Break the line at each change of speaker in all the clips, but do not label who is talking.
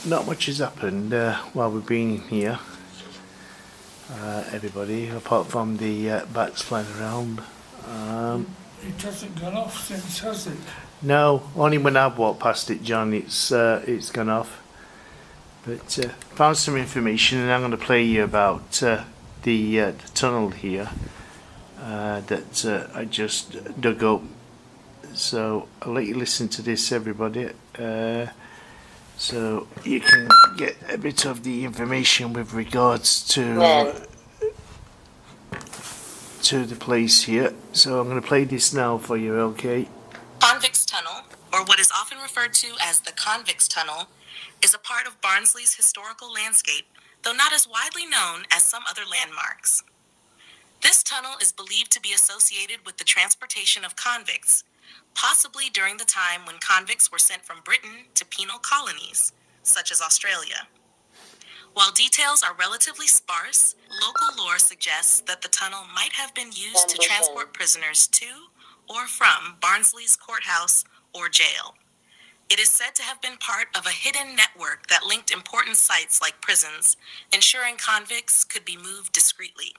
not much has happened while we've been here, everybody, apart from the bats flying around.
It hasn't gone off since, has it?
No, only when I've walked past it, John, it's gone off. But found some information, and I'm going to play you about the tunnel here that I just dug up. So I'll let you listen to this, everybody, so you can get a bit of the information with regards to the place here. So I'm going to play this now for you, okay?
Convicts Tunnel, or what is often referred to as the Convicts Tunnel, is a part of Barnsley's historical landscape, though not as widely known as some other landmarks. This tunnel is believed to be associated with the transportation of convicts, possibly during the time when convicts were sent from Britain to penal colonies, such as Australia. While details are relatively sparse, local lore suggests that the tunnel might have been used to transport prisoners to or from Barnsley's courthouse or jail. It is said to have been part of a hidden network that linked important sites like prisons, ensuring convicts could be moved discreetly.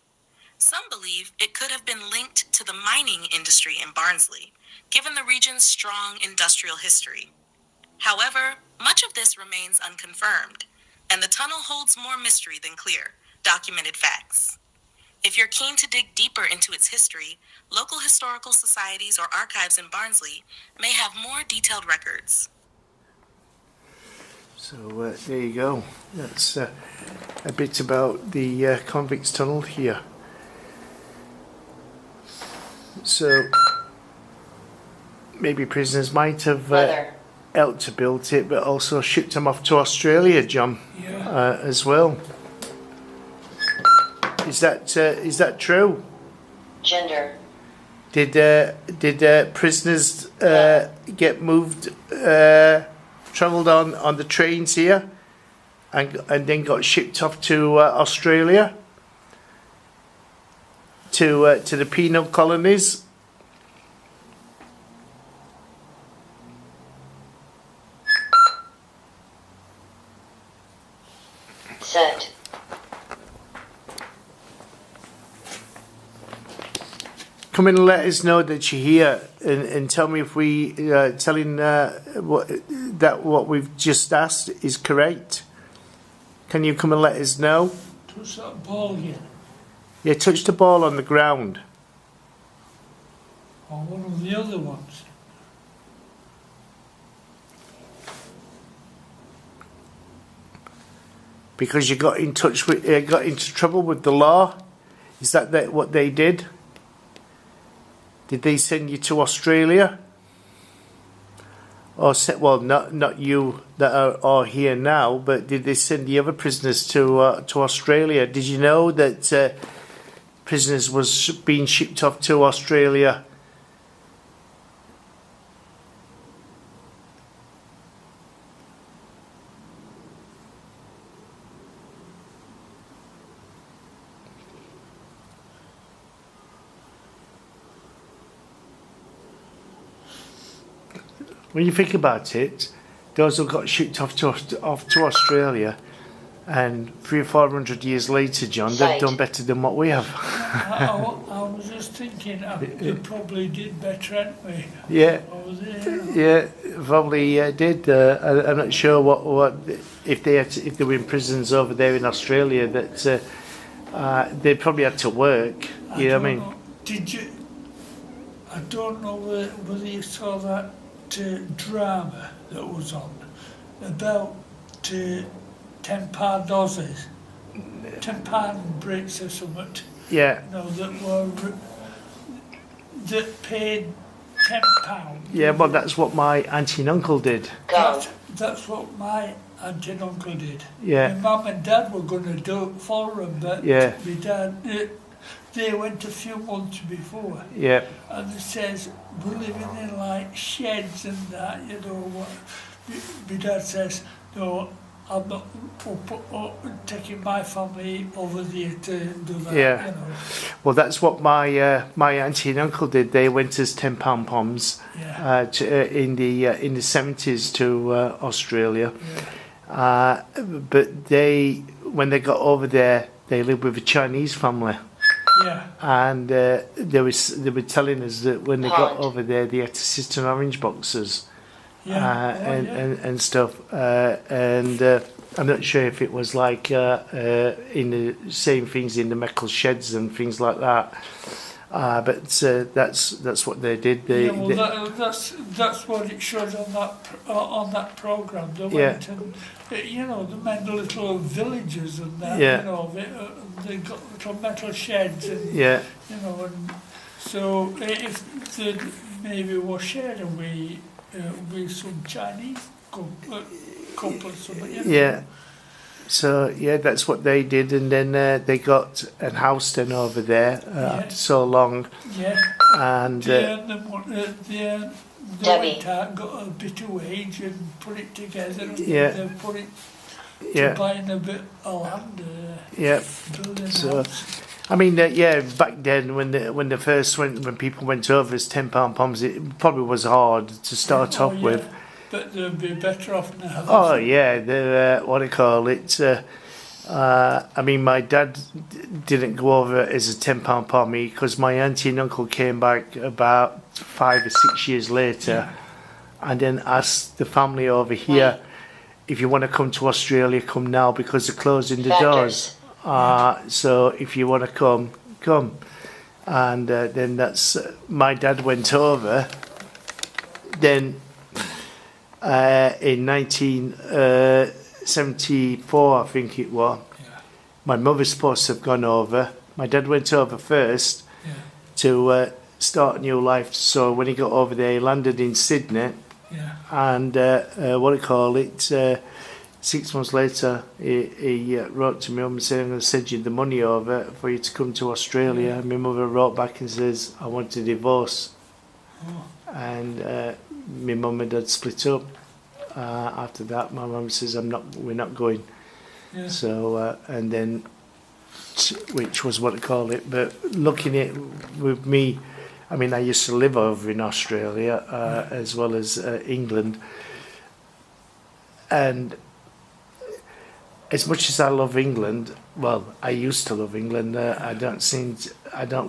Some believe it could have been linked to the mining industry in Barnsley, given the region's strong industrial history. However, much of this remains unconfirmed, and the tunnel holds more mystery than clear, documented facts. If you're keen to dig deeper into its history, local historical societies or archives in Barnsley may have more detailed records.
So there you go. That's a bit about the Convicts Tunnel here. So maybe prisoners might have helped to build it, but also shipped them off to Australia, John, as well. Is that true?
Gender.
Did prisoners get moved, travelled on the trains here, and then got shipped off to Australia, to the penal colonies?
Set.
Come in and let us know that you're here, and tell me if we telling what we've just asked is correct. Can you come and let us know?
Touch that ball again.
Yeah, touch the ball on the ground.
Or one of the other ones.
Because you got into trouble with the law. Is that what they did? Did they send you to Australia? Or not you that are here now, but did they send the other prisoners to Australia? Did you know that prisoners was being shipped off to Australia? When you think about it, those who got shipped off to Australia, and 300 or 400 years later, John, they've done better than what we have.
I was just thinking, they probably did better, hadn't we?
Yeah,
Yeah,
probably did. I'm not sure what if they were in prisons over there in Australia that they probably had to work. You know what I mean?
Did you? I don't know whether you saw that drama that was on about £10 dozens, £10 bricks or something.
Yeah.
You know, that paid £10.
Yeah, well, that's what my auntie and uncle did.
That's what my auntie and uncle did.
Yeah.
My mum and dad were going to do it for them, but my dad, they went a few months before.
Yeah.
And it says, we're living in like sheds and that, you know. My dad says, no, I'm not taking my family over there to do that.
Yeah.
You know.
Well, that's what my auntie and uncle did. They went as £10 poms in the 70s to Australia.
Yeah.
But when they got over there, they lived with a Chinese family.
Yeah.
And they were telling us that when they got
Pond.
over there, they had to sit on orange boxes
Yeah.
and stuff. And I'm not sure if it was like in the same things in the metal sheds and things like that. But that's what they did.
That's what it showed on that program. They went and they made little villages and that. They got little metal sheds and and so if they maybe were sharing with some Chinese couple or something.
So that's what they did, and then they got a house then over there after so long. And
they went out, got a bit of wage and put it together. And they put it to buying a bit of land. Building a house.
I mean, back then when people went over as £10 poms, it probably was hard to start off with.
But they'd be better off now.
Oh yeah, they're what do you call it? I mean, my dad didn't go over as a £10 pommy because my auntie and uncle came back about 5 or 6 years later, and then asked the family over here, if you want to come to Australia, come now because they're closing the doors. So if you want to come. And then that's my dad went over. Then. In 1974, I think it was. My mother's supposed to have gone over. My dad went over first to start a new life. So when he got over there, he landed in Sydney. And 6 months later, he wrote to me and said, I'm going to send you the money over for you to come to Australia. And my mother wrote back and says, I want a divorce. And my mum and dad split up. After that, my mum says, we're not going. So, and then, which was what I call it. But looking at with me, I mean, I used to live over in Australia as well as England. And as much as I love England, well, I used to love England. I don't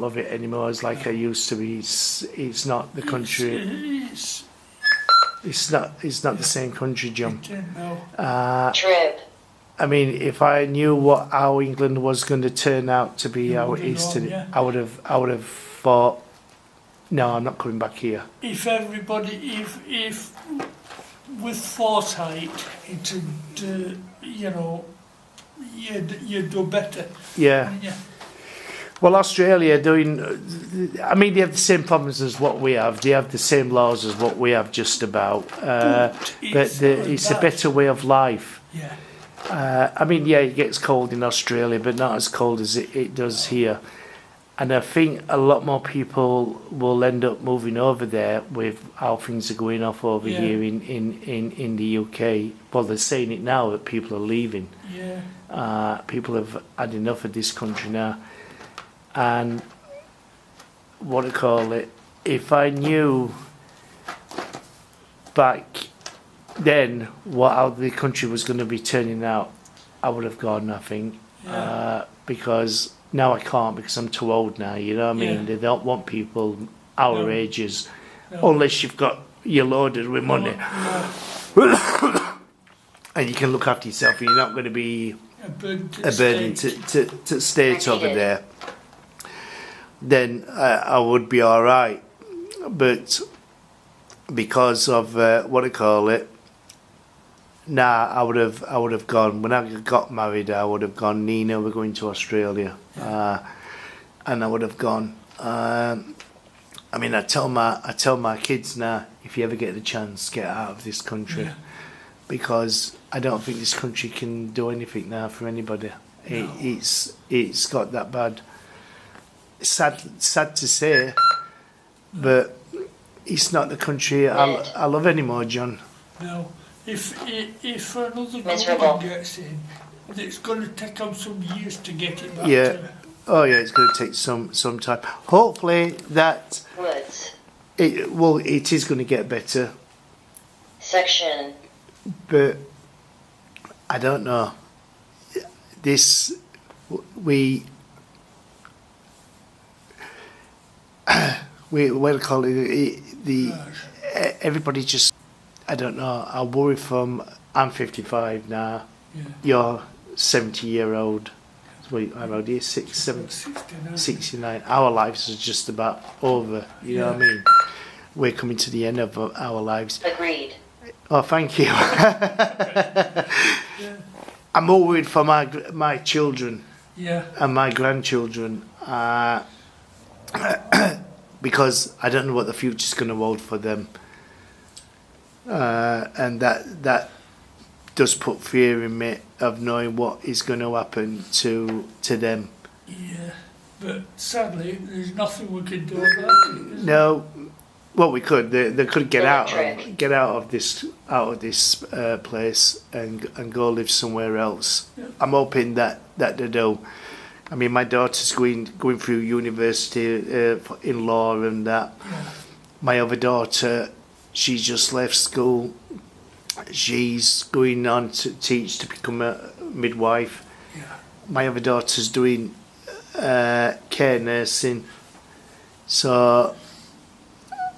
love it anymore as like I used to be. It's not the country. It's not the same country, John.
Trip.
I mean, if I knew how England was going to turn out to be how it is today, I would have thought, no, I'm not coming back here.
If everybody, if with foresight, you'd do better.
Yeah. Well, Australia I mean, they have the same problems as what we have. They have the same laws as what we have, just about. But it's a better way of life. I mean, it gets cold in Australia, but not as cold as it does here. And I think a lot more people will end up moving over there with how things are going off over here in the UK. Well, they're saying it now that people are leaving. People have had enough of this country now. And what do you call it? If I knew back then how the country was going to be turning out, I would have gone, I think. Because now I can't, because I'm too old now, you know what I mean? They don't want people our ages, unless you're loaded with money. And you can look after yourself, and you're not going to be a burden to state over there. Then I would be all right. But because of what I call it, I would have gone. When I got married, I would have gone, Nina, we're going to Australia, and I would have gone. I mean, I tell my kids now, if you ever get the chance, get out of this country, because I don't think this country can do anything now for anybody. It's got that bad. Sad to say, but it's not the country I love anymore, John.
No, if another
Miserable.
government gets in, it's going to take them some years to get it back.
It's going to take some time. Hopefully that
Woods.
it is going to get better.
Section.
But I don't know. This we what do you call it? Everybody just, I don't know. I worry from. I'm 55 now.
Yeah.
You're 70-year-old. Wait, I'm out here 69. Our lives are just about over. You know what I mean? We're coming to the end of our lives.
Agreed.
Oh, thank you. I'm more worried for my children and my grandchildren because I don't know what the future's going to hold for them, and that does put fear in me of knowing what is going to happen to them.
Yeah, but sadly, there's nothing we can do about it.
No. Well, we could. They could get out of this place and go live somewhere else.
Yeah.
I'm hoping that they do. I mean, my daughter's going through university in law and that.
Yeah.
My other daughter, she just left school. She's going on to teach to become a midwife.
Yeah.
My other daughter's doing care nursing. So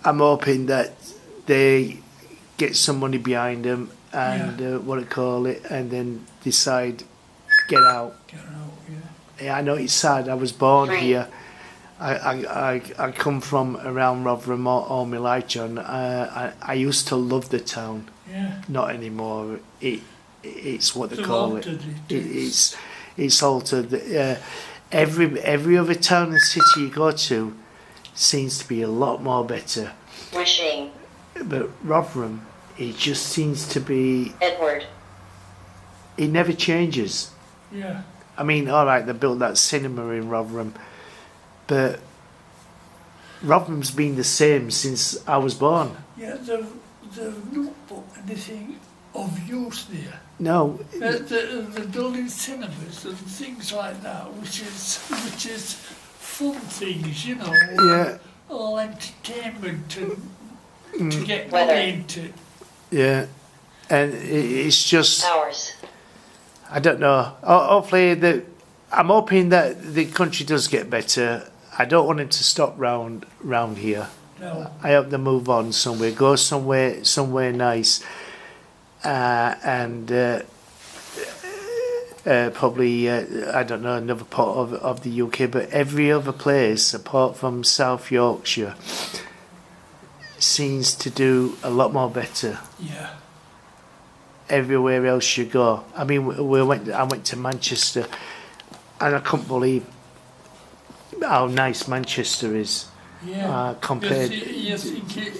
I'm hoping that they get some money behind them and and then decide get out. Yeah, I know it's sad. I was born here. I come from around Rotherham all my life, John. I used to love the town.
Yeah.
Not anymore. It's what they call it. It's altered. Every other town and city you go to seems to be a lot more better.
Wishing.
But Rotherham, it just seems to be.
Edward.
It never changes.
Yeah.
I mean, all right, they built that cinema in Rotherham, but Rotherham's been the same since I was born.
Yeah, they've not put anything of use there.
No.
They're building cinemas and things like that, which is fun things, you know.
Yeah.
All entertainment to get money into.
Yeah, and it's just.
Hours.
I don't know. Hopefully, I'm hoping that the country does get better. I don't want it to stop round here.
No.
I hope they move on somewhere, go somewhere nice, and probably I don't know, another part of the UK, but every other place apart from South Yorkshire seems to do a lot more better.
Yeah.
Everywhere else you go. I mean, I went to Manchester, and I couldn't believe how nice Manchester is.
Yeah.
Compared.
You think it,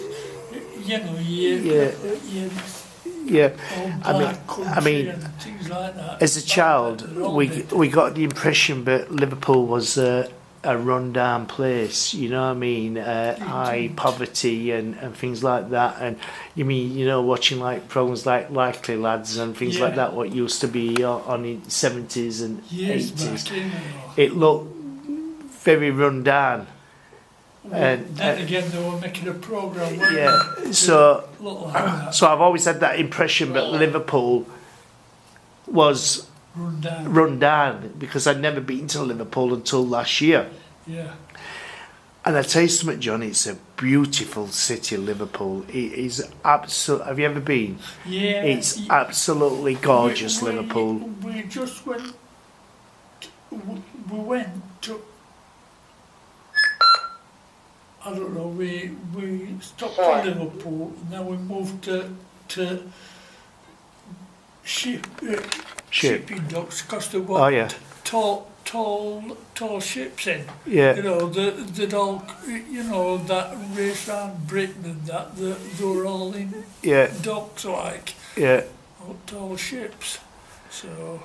I mean,
and things like that.
as a child, we got the impression that Liverpool was a run-down place. You know what I mean? High poverty and things like that. And you mean, watching like programs like Likely Lads and things like that, what used to be on in 70s and 80s. It looked very run-down.
Well, and then again, they were making a programme.
So I've always had that impression that Liverpool was run down because I'd never been to Liverpool until last year.
Yeah.
And I tell you something, John, it's a beautiful city, Liverpool. It is absolute. Have you ever been?
Yeah.
It's absolutely gorgeous, Liverpool.
We just went. We went to. I don't know. We stopped in Liverpool. And then we moved to shipping docks because they were tall ships in.
Yeah.
They'd all, that race around Britain and that, they were all in docks like.
Yeah.
Tall ships. So.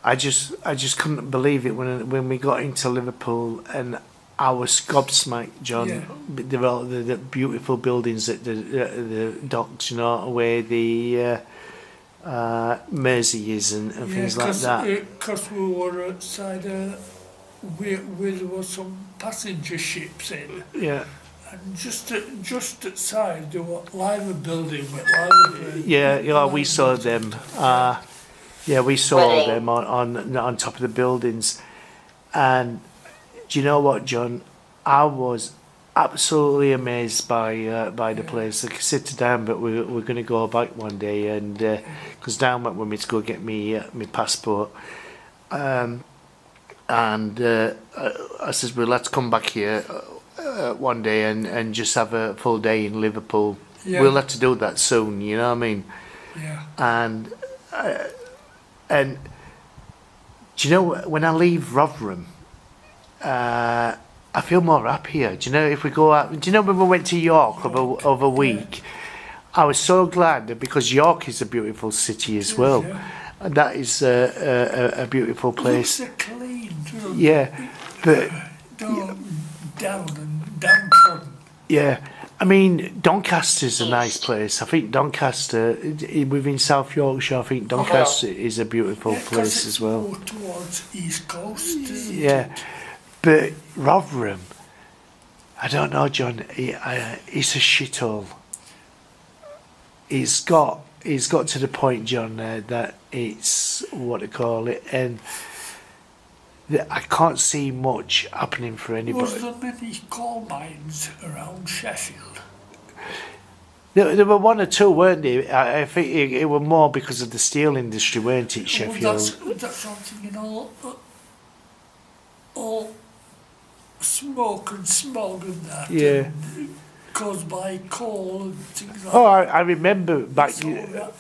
I just couldn't believe it when we got into Liverpool and I was gobsmacked, John.
Yeah.
The beautiful buildings at the docks, where the Mersey is and things like that.
Because we were outside where there were some passenger ships in.
Yeah.
And just outside there were liver building with liver.
Yeah, we saw them. Yeah, we saw
Wedding.
them on top of the buildings, and do you know what, John? I was absolutely amazed by the place. Like I said to Dan, but we're going to go back one day, and because Dan went with me to go get me my passport, and I says, well, let's come back here one day and just have a full day in Liverpool.
Yeah.
We'll have to do that soon, you know what I mean?
Yeah.
And do you know, when I leave Rotherham, I feel more happier. Do you know, if we go out, do you know when we went to York of a week, I was so glad that, because York is a beautiful city as well.
Yeah.
And that is a beautiful place.
Looks clean too.
Yeah, but
Down and downtrodden.
yeah, I mean, Doncaster's a nice place. I think Doncaster, within South Yorkshire, I think Doncaster is a beautiful place as well.
More towards East Coast, isn't
Yeah,
it?
but Rotherham, I don't know, John. It's a shithole. It's got to the point, John, that it's what they call it, and I can't see much happening for anybody.
Was there many coal mines around Sheffield?
There were one or two, weren't there? I think it were more because of the steel industry, weren't it, Sheffield?
Well, that's something, all smoke and smog and that.
Yeah.
And caused by coal and things like
Oh, I remember back.
that.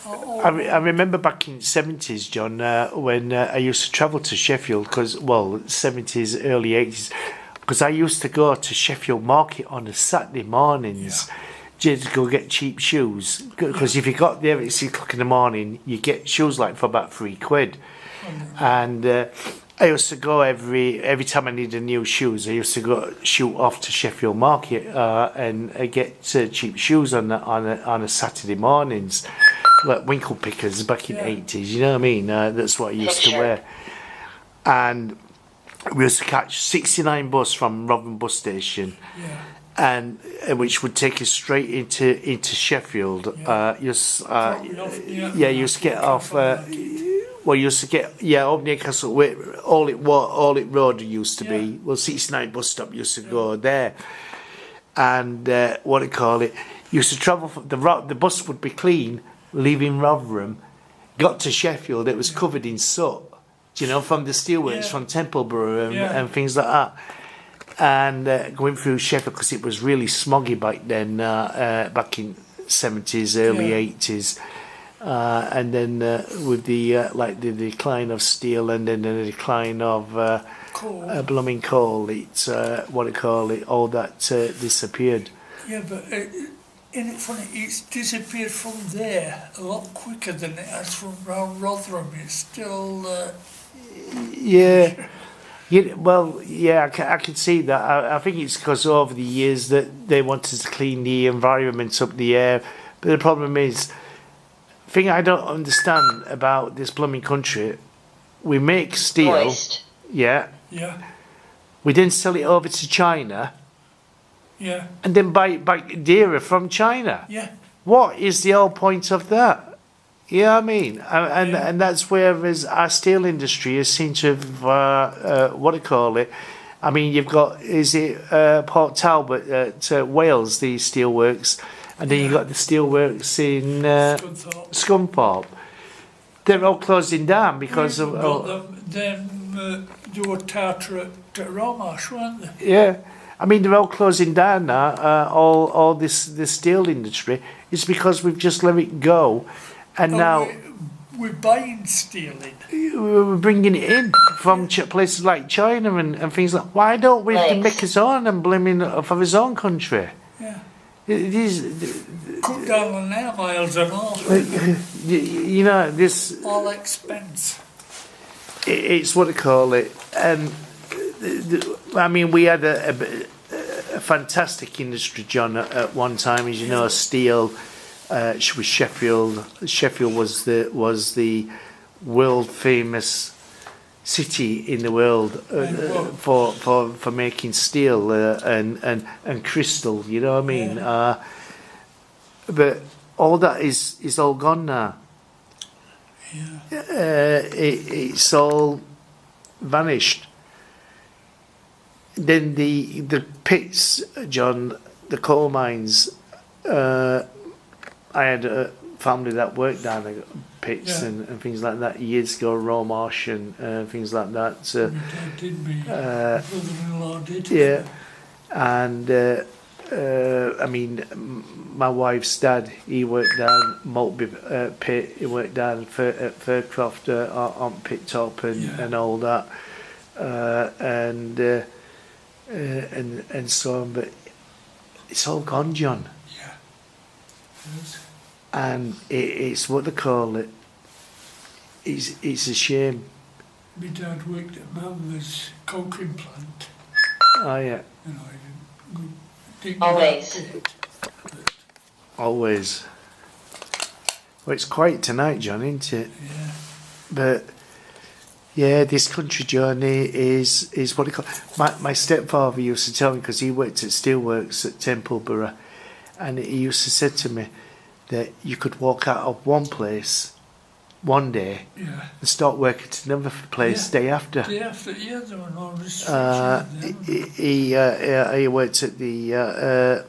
I remember back in the 70s, John, when I used to travel to Sheffield, because, well, 70s, early 80s, because I used to go to Sheffield Market on the Saturday mornings just to go get cheap shoes. Because if you got there at 6 o'clock in the morning, you get shoes like for about £3. And I used to go every time I needed new shoes. I used to go shoot off to Sheffield Market and get cheap shoes on a Saturday mornings, like winkle pickers back in the 80s. You know what I mean? That's what I used to wear. And we used to catch 69 bus from Rotherham bus station, and which would take us straight into Sheffield. You used to get off. Well, you used to get up near Castle, where all it road used to be. Well, 69 bus stop used to go there, and what do you call it? Used to travel. The bus would be clean, leaving Rotherham, got to Sheffield. It was covered in soot, you know, from the steelworks from Templeborough and things like that. And going through Sheffield, because it was really smoggy back then, back in 70s, early 80s. And then with the decline of steel, and then the decline of blooming coal, it's what do you call it? All that disappeared.
Yeah, but isn't it funny? It's disappeared from there a lot quicker than it has from round Rotherham. It's still.
Yeah. Well, yeah, I can see that. I think it's because over the years that they wanted to clean the environment up, the air. But the problem is, thing I don't understand about this blooming country, we make steel,
Moist.
Yeah.
we then sell it over to China,
Yeah.
and then buy it back dearer from China.
Yeah.
What is the whole point of that? You know what I mean? And that's whereas our steel industry has seemed to have, what do you call it? I mean, you've got, is it Port Talbot at Wales, the steelworks, and then you've got the steelworks in Scunthorpe. They're all closing down because of...
They were Tartar at Romash, weren't they?
Yeah. I mean, they're all closing down now, all this steel industry. It's because we've just let it go. And now
we're buying steel in.
we're bringing it in from places like China and things like. Why don't we make his own and blaming for his own country?
Yeah.
It is.
Cut down on air miles and all.
You know, this.
All expense.
It's what they call it, and I mean, we had a fantastic industry, John, at one time, as you know, steel. With Sheffield. Sheffield was the world famous city in the world for making steel and crystal. You know what I mean? But all that is all gone now.
Yeah.
It's all vanished. Then the pits, John, the coal mines. I had a family that worked down the pits
Yeah.
and things like that years ago, raw marsh and things like that.
My dad did, me brother-in-law did.
Yeah, and I mean, my wife's dad, he worked down Maltby pit. He worked down at Faircroft on pit top and all that, and so on. But it's all gone, John.
Yeah. Yes.
And it's what they call it. It's a shame.
My dad worked at Mammoth's coking plant.
Oh yeah,
You know, he didn't
Always.
get that bit,
always. Well, it's quiet tonight, John, isn't it?
yeah.
But yeah, this country journey is what it call. My stepfather used to tell me, because he worked at steelworks at Templeborough, and he used to say to me that you could walk out of one place one day
Yeah.
and start working at another place day after.
Day after, yeah, there were no restrictions then.
He worked at the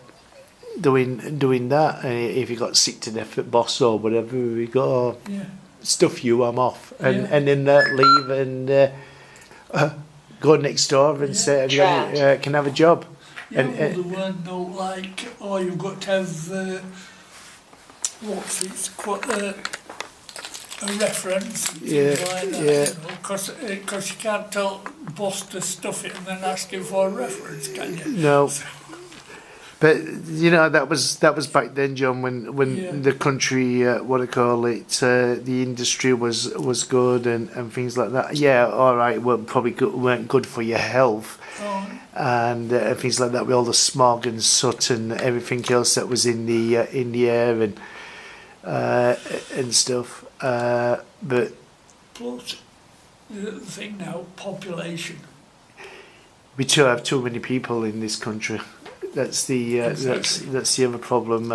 doing that, and if he got sick to death at boss or whatever, we go, oh,
Yeah.
stuff you, I'm off, and
Yeah.
and then leave and go next door and say, have you got any, can I have a job?
Yeah,
And-
well, there weren't no like, oh, you've got to have, what's it's quite a reference and
Yeah,
things like that,
yeah.
you know, because you can't tell boss to stuff it and then ask him for a reference, can you?
No. But you know, that was back then, John, when
Yeah.
the country, what I call it, the industry was good and things like that. Yeah, all right, weren't good for your health
Oh,
and things like that, with all the smog and soot and everything else that was in the air and stuff. But
plus, the thing now, population.
we still have too many people in this country. That's the
Exactly.
that's the other problem.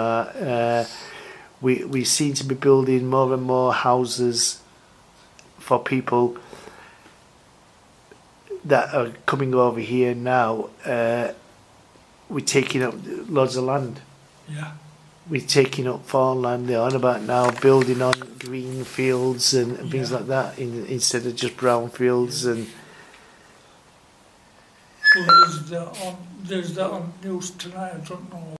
We seem to be building more and more houses for people that are coming over here now. We're taking up loads of land.
Yeah.
We're taking up farmland. They're on about now building on green fields and things
Yeah.
like that instead of just brown fields and.
Well, there's that on news tonight, I don't know